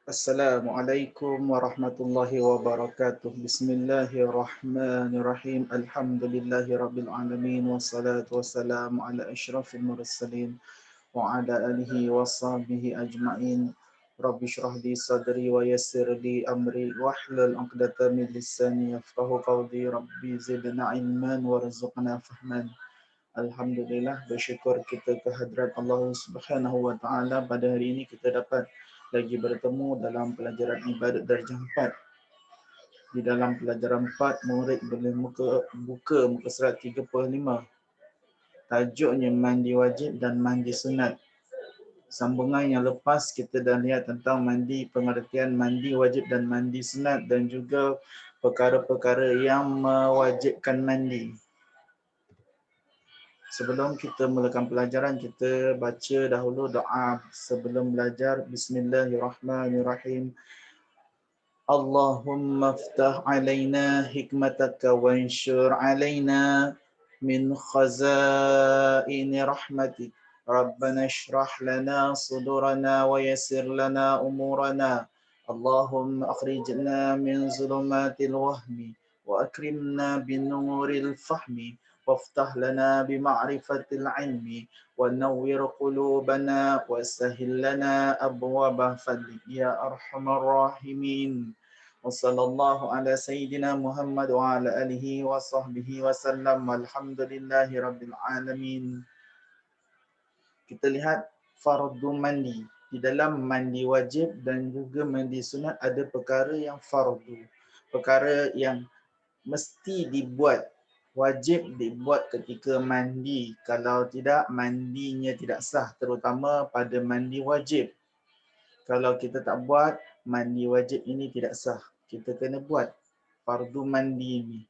Assalamualaikum warahmatullahi wabarakatuh. Bismillahirrahmanirrahim. Alhamdulillahirabbil alamin wassalatu wassalamu ala asyrafil mursalin wa ala alihi washabihi ajmain. Rabbi shrah li sadri wa yassir li amri wahlul 'uqdatam min lisani yafqahu qawli. Rabbi zidna ilman warzuqna fahman. Alhamdulillah, bersyukur kita kehadrat Allah Subhanahu wa taala pada hari ini kita dapat lagi bertemu dalam pelajaran ibadat darjah 4. Di dalam pelajaran 4, murid boleh buka muka surat 35. Tajuknya mandi wajib dan mandi sunat. Sambungan yang lepas kita dah lihat tentang mandi, pengertian mandi wajib dan mandi sunat dan juga perkara-perkara yang mewajibkan mandi. Sebelum kita mulakan pelajaran, kita baca dahulu doa sebelum belajar. Bismillahirrahmanirrahim. Allahumma ftah alaina hikmataka wa anshur alaina min khazaini rahmatik. Rabbana shrah lana sudurana wa yassir lana umurana. Allahumma akhrijna min zulumatil wahmi wa akrimna bin nuril fahmi. وافتح لنا بمعرفة العلم ونور قلوبنا وسهل لنا أبواب فضلك يا أرحم الراحمين وصلى الله على سيدنا محمد وعلى آله وصحبه وسلم والحمد لله رب العالمين. Kita lihat fardu mandi. Di dalam mandi wajib dan juga mandi sunat ada perkara yang fardu. Perkara yang mesti dibuat, wajib dibuat ketika mandi. Kalau tidak, mandinya tidak sah, terutama pada mandi wajib. Kalau kita tak buat, mandi wajib ini tidak sah. Kita kena buat fardu mandi ini.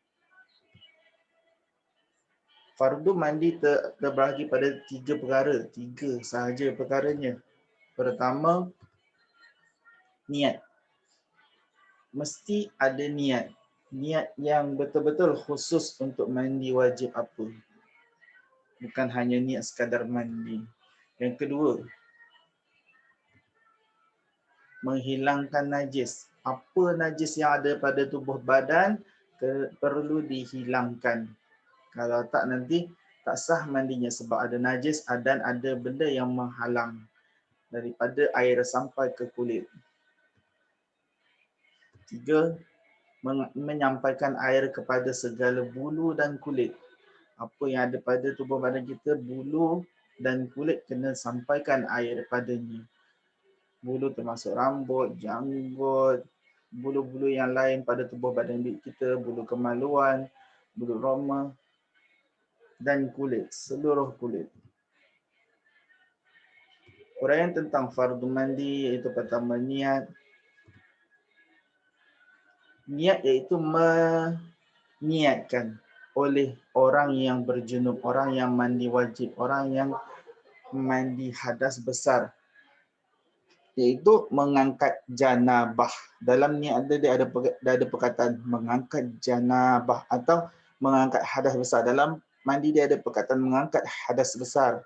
Fardu mandi terbahagi pada 3 perkara. 3 sahaja perkaranya. Pertama, niat. Mesti ada niat. Niat yang betul-betul khusus untuk mandi wajib apa. Bukan hanya niat sekadar mandi. Yang kedua, menghilangkan najis. Apa najis yang ada pada tubuh badan perlu dihilangkan. Kalau tak nanti tak sah mandinya sebab ada najis dan ada benda yang menghalang daripada air sampai ke kulit. 3, menyampaikan air kepada segala bulu dan kulit. Apa yang ada pada tubuh badan kita, bulu dan kulit kena sampaikan air padanya. Bulu termasuk rambut, janggut, bulu-bulu yang lain pada tubuh badan kita, bulu kemaluan, bulu roma dan kulit, seluruh kulit. Uraian tentang fardu mandi iaitu pertama niat. Niat iaitu meniatkan oleh orang yang berjunub, orang yang mandi wajib, orang yang mandi hadas besar, iaitu mengangkat janabah. Dalam niat dia ada perkataan mengangkat janabah atau mengangkat hadas besar. Dalam mandi dia ada perkataan mengangkat hadas besar.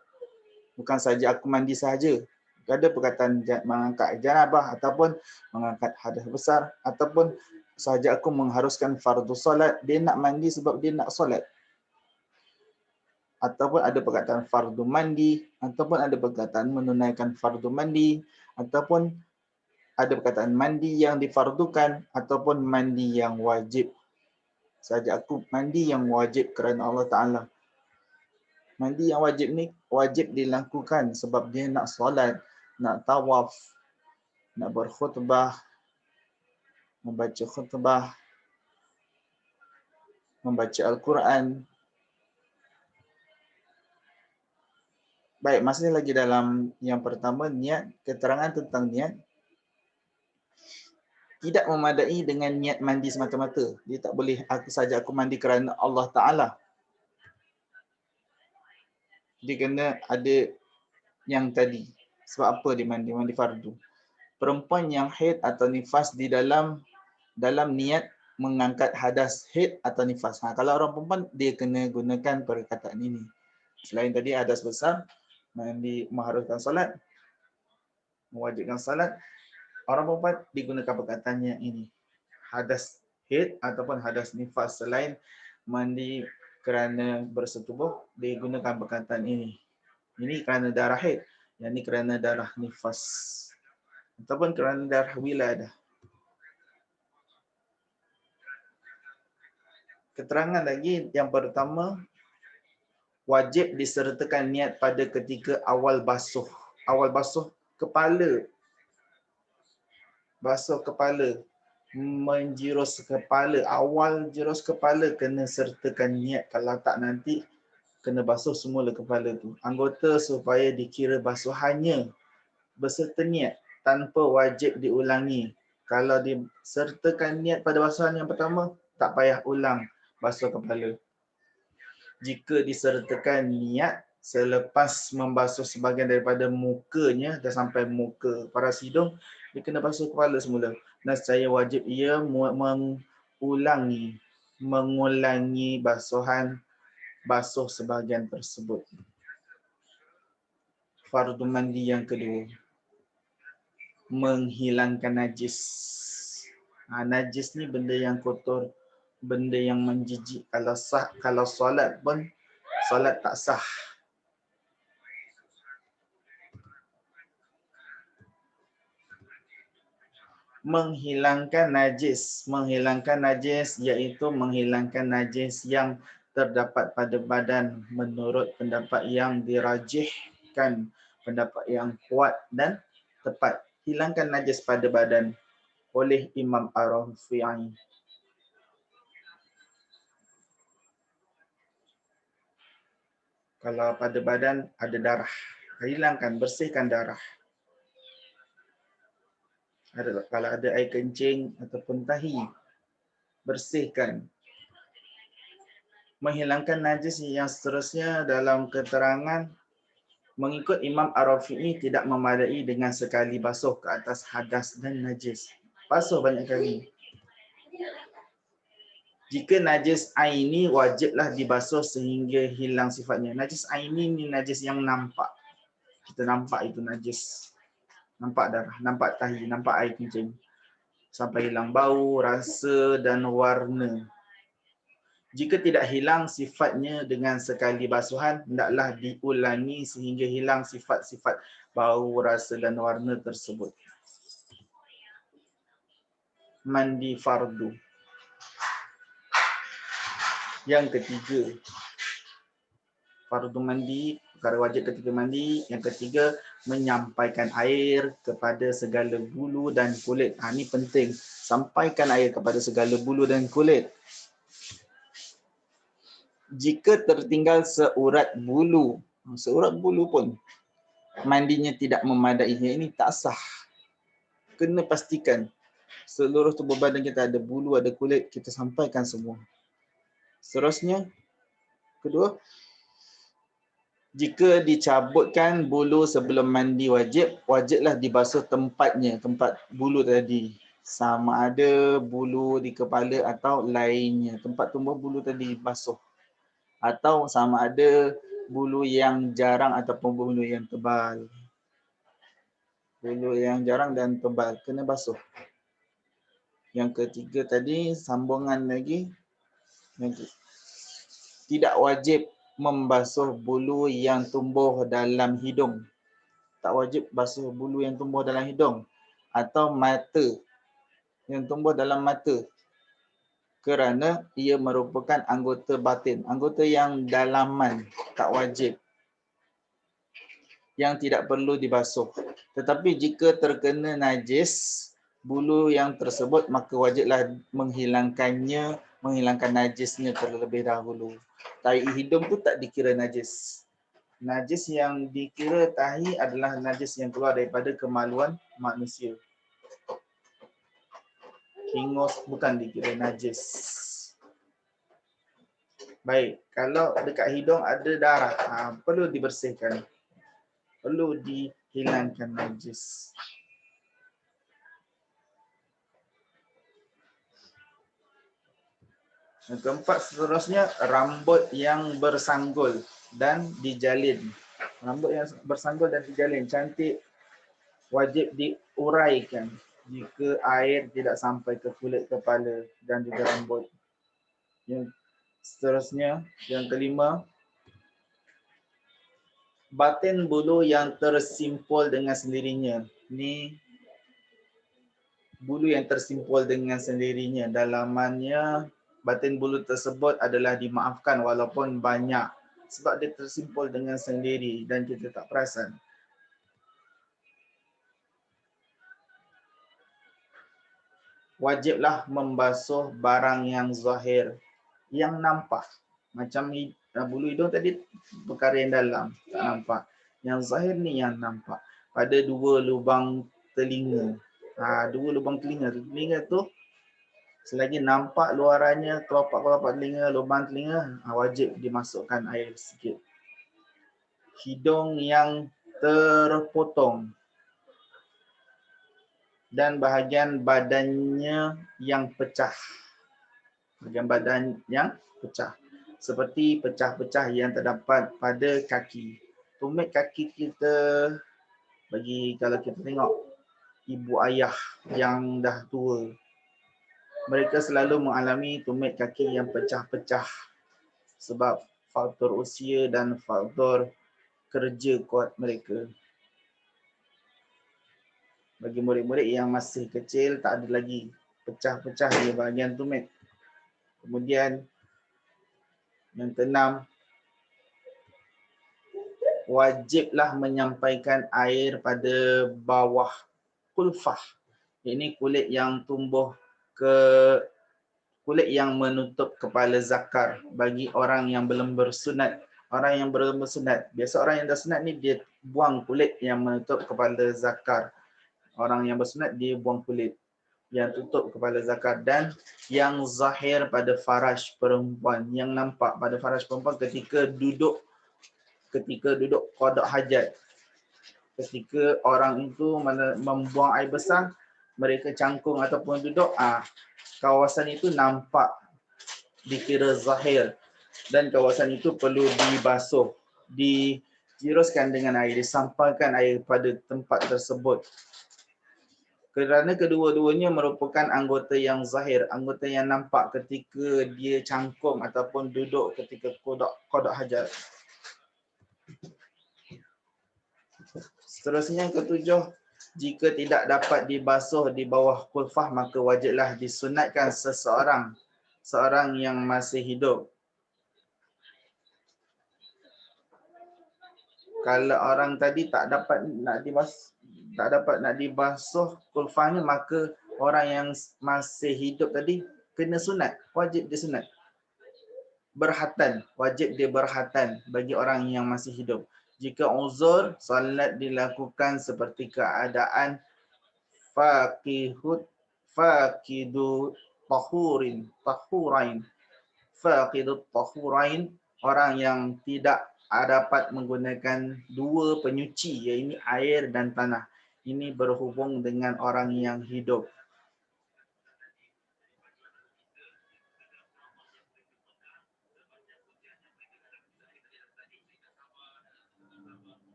Bukan saja aku mandi sahaja. Ada perkataan mengangkat janabah ataupun mengangkat hadas besar ataupun sahaja aku mengharuskan fardu solat. Dia nak mandi sebab dia nak solat. Ataupun ada perkataan fardu mandi, ataupun ada perkataan menunaikan fardu mandi, ataupun ada perkataan mandi yang difardukan, ataupun mandi yang wajib. Sahaja aku mandi yang wajib kerana Allah Ta'ala. Mandi yang wajib ni wajib dilakukan sebab dia nak solat, nak tawaf, nak berkhutbah, membaca khutbah, membaca Al-Quran. Baik, masih lagi dalam yang pertama, niat. Keterangan tentang niat tidak memadai dengan niat mandi semata-mata. Dia tak boleh aku mandi kerana Allah Ta'ala. Dia kena ada yang tadi. Sebab apa dia mandi? Mandi fardu. Perempuan yang haid atau nifas di dalam niat mengangkat hadas haid atau nifas. Kalau orang perempuan, dia kena gunakan perkataan ini. Selain tadi hadas besar, mandi mengharuskan salat, mewajibkan salat, Orang perempuan digunakan perkataan yang ini. Hadas haid ataupun hadas nifas selain mandi kerana bersetubuh digunakan perkataan ini. Ini kerana darah haid, yang ini kerana darah nifas ataupun kerana darah wiladah. Keterangan lagi yang pertama, wajib disertakan niat pada ketika awal basuh. Awal basuh kepala. Basuh kepala. Menjirus kepala. Awal jirus kepala kena sertakan niat. Kalau tak nanti kena basuh semula kepala tu. Anggota supaya dikira basuhannya berserta niat tanpa wajib diulangi. Kalau disertakan niat pada basuhan yang pertama, tak payah ulang basuh kepala. Jika disertakan niat selepas membasuh sebahagian daripada mukanya dah sampai muka paras hidung, dia kena basuh kepala semula. Dan secara wajib ia mengulangi basuh sebahagian tersebut. Fardu mandi yang kedua, menghilangkan najis. Najis ni benda yang kotor, benda yang menjijik. Kalau solat pun, solat tak sah. Menghilangkan najis iaitu menghilangkan najis yang terdapat pada badan menurut pendapat yang dirajihkan, pendapat yang kuat dan tepat. Hilangkan najis pada badan oleh Imam Ar-Rafi'i. Kalau pada badan ada darah, hilangkan, bersihkan darah. Kalau ada air kencing ataupun tahi, bersihkan. Menghilangkan najis yang seterusnya dalam keterangan mengikut Imam Ar-Rafi'i tidak memadai dengan sekali basuh ke atas hadas dan najis. Basuh banyak kali. Jika najis aini wajiblah dibasuh sehingga hilang sifatnya. Najis aini ni najis yang nampak. Kita nampak itu najis. Nampak darah, nampak tahi, nampak air kencing. Sampai hilang bau, rasa dan warna. Jika tidak hilang sifatnya dengan sekali basuhan, hendaklah diulangi sehingga hilang sifat-sifat bau, rasa dan warna tersebut. Mandi fardu. Yang ketiga, fardu mandi, perkara wajib ketika mandi. Yang ketiga, menyampaikan air kepada segala bulu dan kulit. Ini penting. Sampaikan air kepada segala bulu dan kulit. Jika tertinggal seurat bulu pun mandinya tidak memadai, ini tak sah. Kena pastikan seluruh tubuh badan kita ada bulu, ada kulit, kita sampaikan semua. Seterusnya, kedua, jika dicabutkan bulu sebelum mandi wajiblah dibasuh tempatnya, tempat bulu tadi. Sama ada bulu di kepala atau lainnya, tempat tumbuh bulu tadi basuh. Atau sama ada bulu yang jarang ataupun bulu yang tebal. Bulu yang jarang dan tebal kena basuh. Yang ketiga tadi, sambungan lagi. Tidak wajib membasuh bulu yang tumbuh dalam hidung. Tak wajib basuh bulu yang tumbuh dalam hidung. Atau mata, yang tumbuh dalam mata. Kerana ia merupakan anggota batin. Anggota yang dalaman, tak wajib. Yang tidak perlu dibasuh. Tetapi jika terkena najis bulu yang tersebut, maka wajiblah menghilangkan najisnya terlebih dahulu. Tahi hidung tu tak dikira najis. Najis yang dikira tahi adalah najis yang keluar daripada kemaluan manusia. Hingus bukan dikira najis. Baik, kalau dekat hidung ada darah, perlu dibersihkan. Perlu dihilangkan najis. Yang keempat seterusnya, rambut yang bersanggul dan dijalin. Rambut yang bersanggul dan dijalin cantik, wajib diuraikan. jika air tidak sampai ke kulit kepala dan juga rambut. Yang seterusnya, yang kelima, batin bulu yang tersimpul dengan sendirinya. Ini bulu yang tersimpul dengan sendirinya. Dalamannya, batin bulu tersebut adalah dimaafkan walaupun banyak. Sebab dia tersimpul dengan sendiri dan kita tak perasan. Wajiblah membasuh barang yang zahir, yang nampak. Macam bulu hidung tadi perkara yang dalam, tak nampak. Yang zahir ni yang nampak. Pada dua lubang telinga. Dua lubang telinga. Telinga tu selagi nampak luarannya, kelopak-kelopak telinga, lubang telinga, wajib dimasukkan air sikit. Hidung yang terpotong dan bahagian badannya yang pecah. Bahagian badan yang pecah. Seperti pecah-pecah yang terdapat pada kaki. Tumit kaki kita, bagi kalau kita tengok ibu ayah yang dah tua, mereka selalu mengalami tumit kaki yang pecah-pecah sebab faktor usia dan faktor kerja kuat mereka. Bagi murid-murid yang masih kecil, tak ada lagi pecah-pecah di bahagian tumit. Kemudian yang keenam, wajiblah menyampaikan air pada bawah kulfah. Ini kulit yang tumbuh ke kulit yang menutup kepala zakar bagi orang yang belum bersunat. Orang yang belum bersunat, biasa orang yang dah sunat ni dia buang kulit yang menutup kepala zakar. Orang yang bersunat dia buang kulit yang tutup kepala zakar, dan yang zahir pada faraj perempuan, yang nampak pada faraj perempuan ketika duduk qada hajat. Ketika orang itu membuang air besar, mereka cangkung ataupun duduk, kawasan itu nampak, dikira zahir, dan kawasan itu perlu dibasuh, dijiruskan dengan air, disampaikan air pada tempat tersebut. Kerana kedua-duanya merupakan anggota yang zahir, anggota yang nampak ketika dia cangkung ataupun duduk ketika qada hajat. Seterusnya yang ketujuh, jika tidak dapat dibasuh di bawah kulfah, maka wajiblah disunatkan seorang yang masih hidup. Kalau orang tadi tak dapat nak dibasuh kulfahnya, maka orang yang masih hidup tadi kena sunat, wajib disunat. Berhatan, wajib dia berhatan bagi orang yang masih hidup. Jika uzur, salat dilakukan seperti keadaan faqidu tahurain, orang yang tidak dapat menggunakan dua penyuci, iaitu air dan tanah. Ini berhubung dengan orang yang hidup.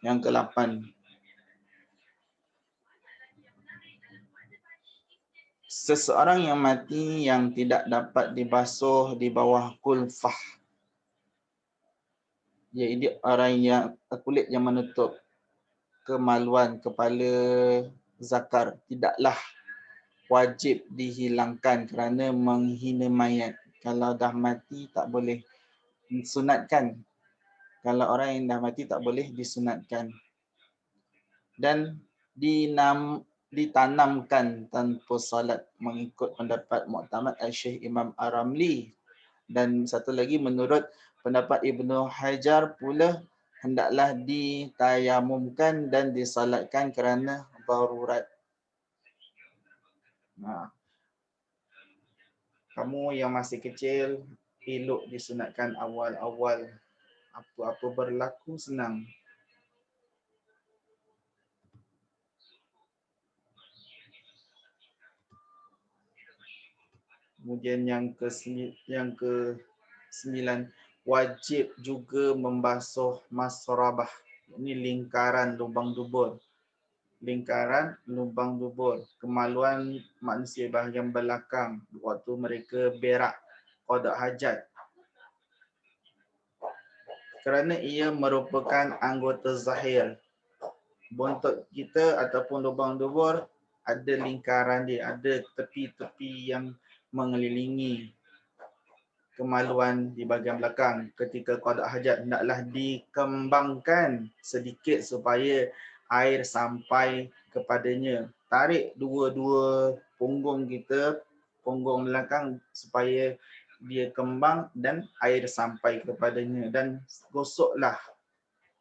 Yang ke-8, seseorang yang mati yang tidak dapat dibasuh di bawah kulfah, iaitu orang yang kulit yang menutup kemaluan kepala zakar, tidaklah wajib dihilangkan kerana menghina mayat. Kalau dah mati tak boleh disunatkan. Kalau orang yang dah mati tak boleh disunatkan. Dan ditanamkan tanpa salat mengikut pendapat Mu'tamad Al-Syekh Imam Ar-Ramli. Dan satu lagi, menurut pendapat Ibnu Hajar pula, hendaklah ditayamumkan dan disalatkan kerana darurat. Kamu yang masih kecil, elok disunatkan awal-awal. Apa-apa berlaku senang. Kemudian yang ke-9, wajib juga membasuh masrabah. Ini lingkaran lubang dubur. lingkaran lubang dubur, kemaluan manusia bahagian belakang waktu mereka berak qada hajat, kerana ia merupakan anggota zahir. Bontot kita ataupun lubang dubur ada lingkaran dia, ada tepi-tepi yang mengelilingi kemaluan di bahagian belakang. Ketika qada hajat hendaklah dikembangkan sedikit supaya air sampai kepadanya. Tarik dua-dua punggung kita, punggung belakang supaya dia kembang dan air sampai kepadanya, dan gosoklah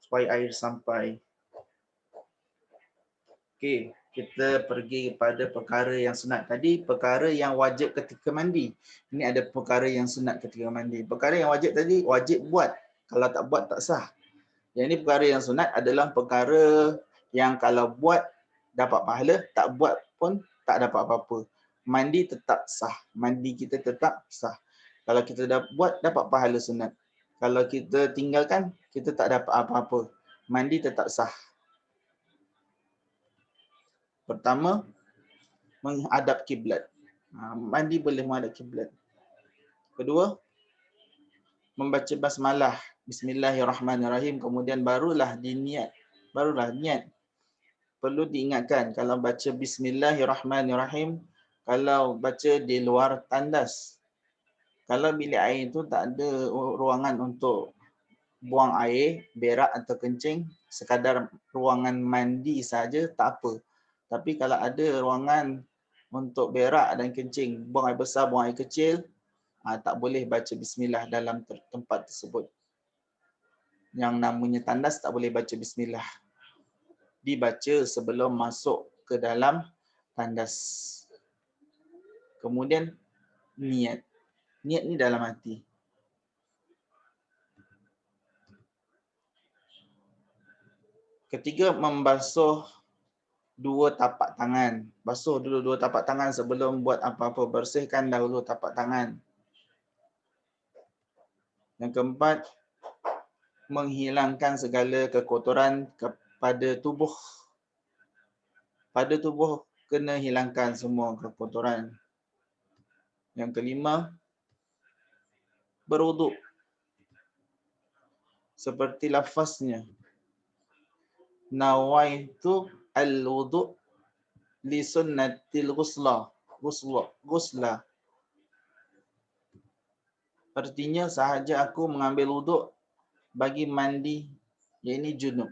supaya air sampai. Okey, kita pergi kepada perkara yang sunat tadi, perkara yang wajib ketika mandi. Ini ada perkara yang sunat ketika mandi. Perkara yang wajib tadi wajib buat. Kalau tak buat tak sah. Yang ini perkara yang sunat adalah perkara yang kalau buat dapat pahala, tak buat pun tak dapat apa-apa. Mandi tetap sah. Mandi kita tetap sah. Kalau kita buat dapat pahala sunat. Kalau kita tinggalkan, kita tak dapat apa-apa. Mandi tetap sah. Pertama, menghadap kiblat. Mandi boleh menghadap kiblat. Kedua, membaca basmalah, bismillahirrahmanirrahim, kemudian barulah diniat. Barulah niat. Perlu diingatkan, kalau baca bismillahirrahmanirrahim, kalau baca di luar tandas. Kalau bilik air itu tak ada ruangan untuk buang air, berak atau kencing, sekadar ruangan mandi saja tak apa. Tapi kalau ada ruangan untuk berak dan kencing, buang air besar, buang air kecil, tak boleh baca bismillah dalam tempat tersebut. Yang namanya tandas tak boleh baca bismillah. Dibaca sebelum masuk ke dalam tandas. Kemudian niat. Niat ni dalam hati. Ketiga, membasuh dua tapak tangan. Basuh dulu dua tapak tangan sebelum buat apa-apa. Bersihkan dahulu tapak tangan. Yang keempat, menghilangkan segala kekotoran kepada tubuh. Pada tubuh kena hilangkan semua kekotoran. Yang kelima, berwuduk. Seperti lafaznya. Nawaitu al-wuduk li sunnatil ghusla. Artinya sahaja aku mengambil wuduk bagi mandi, iaitu junub.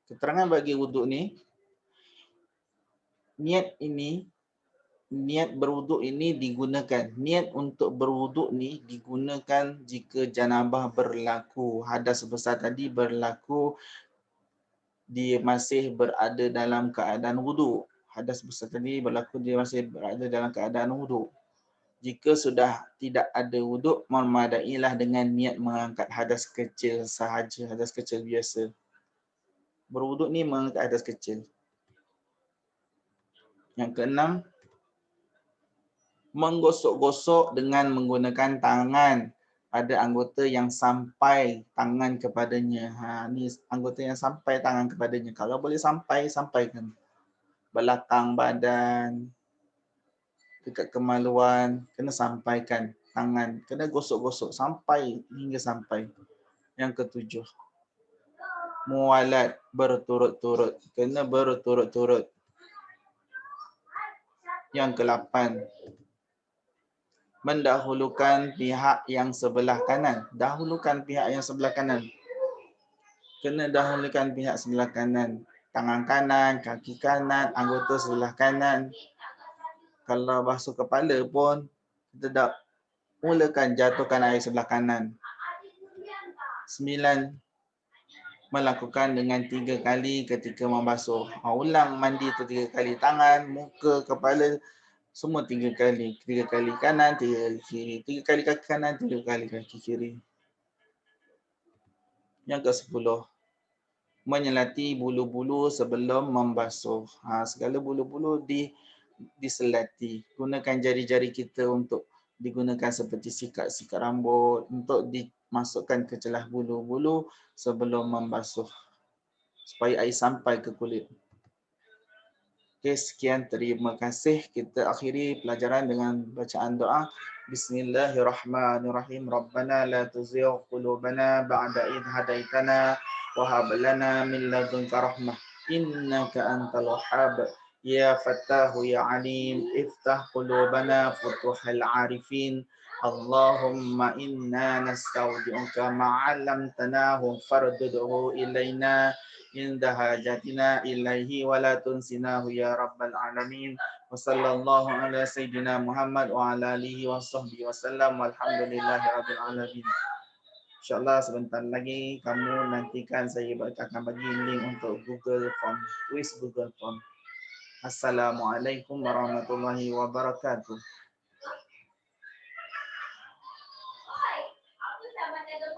Keterangan bagi wuduk ni, niat berwuduk ini digunakan. Niat untuk berwuduk ni digunakan jika janabah berlaku. Hadas besar tadi berlaku, dia masih berada dalam keadaan wuduk. Hadas besar tadi berlaku, dia masih berada dalam keadaan wuduk. Jika sudah tidak ada wuduk, memadailah dengan niat mengangkat hadas kecil sahaja, hadas kecil biasa. Berwuduk ni mengangkat hadas kecil. Yang keenam, menggosok-gosok dengan menggunakan tangan pada anggota yang sampai tangan kepadanya. Ni anggota yang sampai tangan kepadanya. Kalau boleh sampai, sampaikan. Belakang badan, dekat kemaluan, kena sampaikan tangan. Kena gosok-gosok sampai hingga sampai. Yang ketujuh, mualat berturut-turut. Kena berturut-turut. Yang ke-8, mendahulukan pihak yang sebelah kanan. Dahulukan pihak yang sebelah kanan. Kena dahulukan pihak sebelah kanan. Tangan kanan, kaki kanan, anggota sebelah kanan. Kalau basuh kepala pun, kita dah mulakan jatuhkan air sebelah kanan. 9, melakukan dengan 3 kali ketika membasuh. Ulang mandi tu 3 kali. Tangan, muka, kepala, semua 3 kali. 3 kali kanan, 3 kali kiri. 3 kali kaki kanan, 3 kali kaki kiri. Yang ke-10, menyelati bulu-bulu sebelum membasuh. Segala bulu-bulu diselati. Gunakan jari-jari kita untuk digunakan seperti sikat rambut, untuk dimasukkan ke celah bulu-bulu sebelum membasuh. supaya air sampai ke kulit. Okey, sekian, terima kasih. Kita akhiri pelajaran dengan bacaan doa. Bismillahirrahmanirrahim. Rabbana la tuzigh qulubana ba'da idh hadaitana wa hab lana min ladunka rahmah innaka antal wahhab. Ya Fattahu ya Alim, iftah qulubana futuhal arifin. Allahumma inna nastaudi'uka ma'allamtanahu farduduhu ilaina عند حاجتنا إليه ولا تنسناه يا رب العالمين وصلى الله على سيدنا محمد وعلى آله وصحبه وسلم والحمد لله رب العالمين. InsyaAllah sebentar lagi kamu nantikan saya akan bagi link untuk Google Form, quiz Google Form. Assalamualaikum warahmatullahi wabarakatuh. Aku sama dengan